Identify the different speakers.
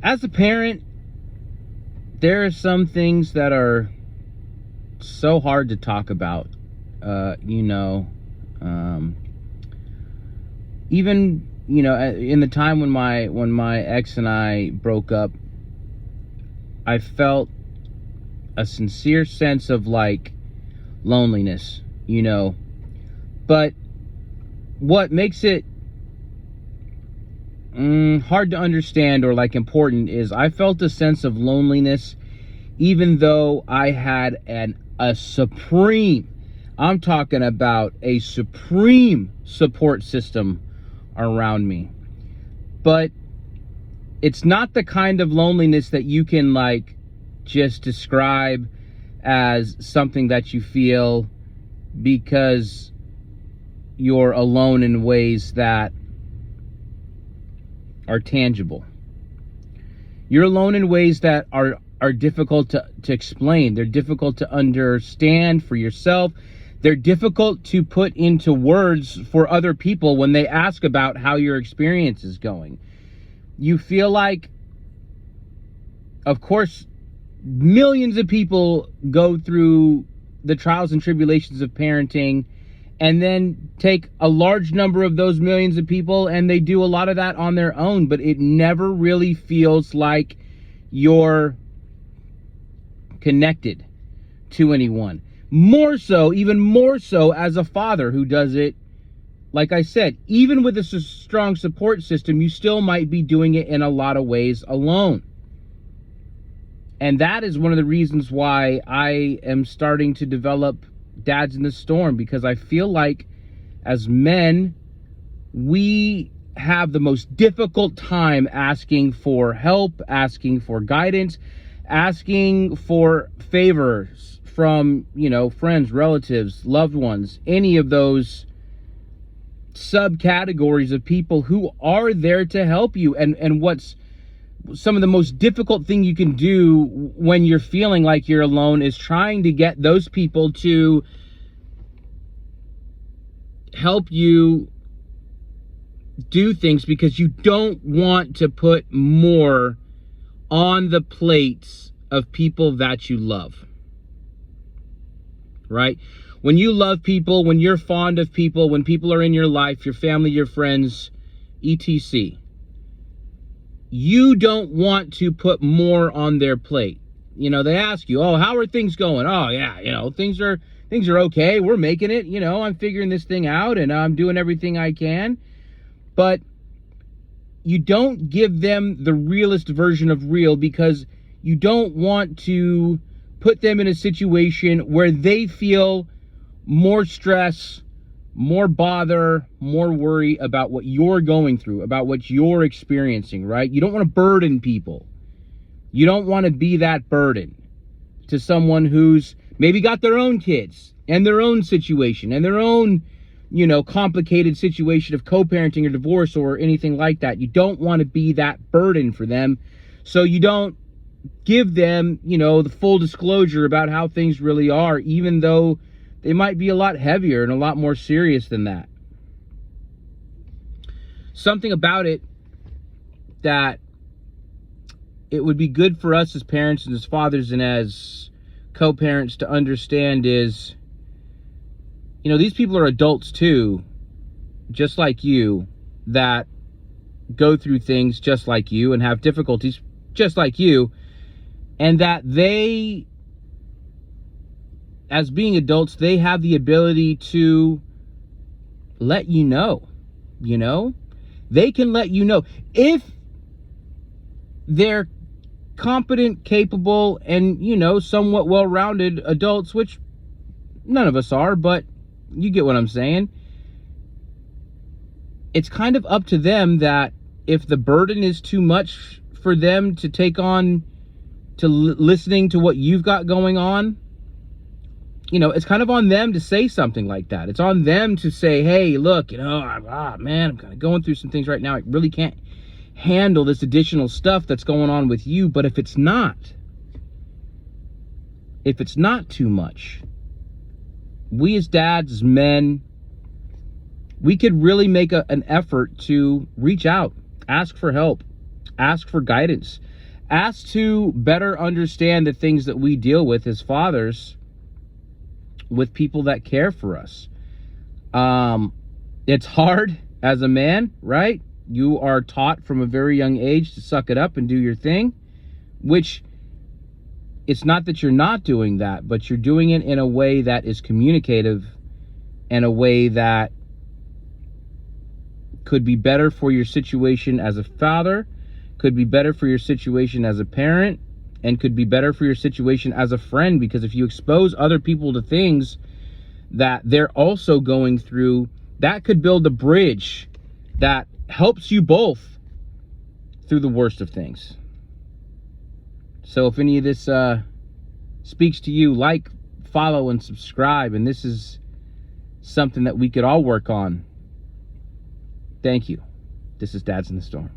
Speaker 1: As a parent, there are some things that are so hard to talk about. You know, um, even in the time when my ex and I broke up, I felt a sincere sense of like loneliness. But what makes it hard to understand or like important is I felt a sense of loneliness even though I had a supreme, I'm talking about a supreme support system around me. But it's not the kind of loneliness that you can like just describe as something that you feel because you're alone in ways that are tangible. You're alone in ways that are difficult to explain. They're difficult to understand for yourself. They're difficult to put into words for other people when they ask about how your experience is going. You feel like, of course, millions of people go through the trials and tribulations of parenting, and then take a large number of those millions of people and they do a lot of that on their own, but it never really feels like you're connected to anyone. Even more so as a father who does it. Like I said, even with a strong support system, you still might be doing it in a lot of ways alone. And that is one of the reasons why I am starting to develop Dads in the Storm, because I feel like as men, we have the most difficult time asking for help, asking for guidance, asking for favors from, friends, relatives, loved ones, any of those subcategories of people who are there to help you. And what's some of the most difficult thing you can do when you're feeling like you're alone is trying to get those people to help you do things, because you don't want to put more on the plates of people that you love. Right? When you love people, when you're fond of people, when people are in your life, your family, your friends, etc., you don't want to put more on their plate. They ask you, oh, how are things going? Oh, yeah, things are okay. We're making it. I'm figuring this thing out and I'm doing everything I can. But you don't give them the realest version of real, because you don't want to put them in a situation where they feel more stress, more bother, more worry about what you're going through, about what you're experiencing, right? You don't want to burden people. You don't want to be that burden to someone who's maybe got their own kids and their own situation and their own, complicated situation of co-parenting or divorce or anything like that. You don't want to be that burden for them. So you don't give them, the full disclosure about how things really are, even though they might be a lot heavier and a lot more serious than that. Something about it that it would be good for us as parents and as fathers and as co-parents to understand is, these people are adults too, just like you, that go through things just like you and have difficulties just like you, and that they, as being adults, they have the ability to let you know. They can let you know if they're competent, capable, and, somewhat well-rounded adults, which none of us are, but you get what I'm saying. It's kind of up to them that if the burden is too much for them to take on, to listening to what you've got going on, it's kind of on them to say something like that. It's on them to say, hey, look, man, I'm kind of going through some things right now. I really can't handle this additional stuff that's going on with you. But if it's not too much, we as dads, as men, we could really make an effort to reach out, ask for help, ask for guidance, asked to better understand the things that we deal with as fathers with people that care for us. It's hard as a man, right? You are taught from a very young age to suck it up and do your thing, which it's not that you're not doing that, but you're doing it in a way that is communicative, and a way that could be better for your situation as a father, could be better for your situation as a parent, and could be better for your situation as a friend. Because if you expose other people to things that they're also going through, that could build a bridge that helps you both through the worst of things. So if any of this speaks to you, like, follow, and subscribe. And this is something that we could all work on. Thank you. This is Dads in the Storm.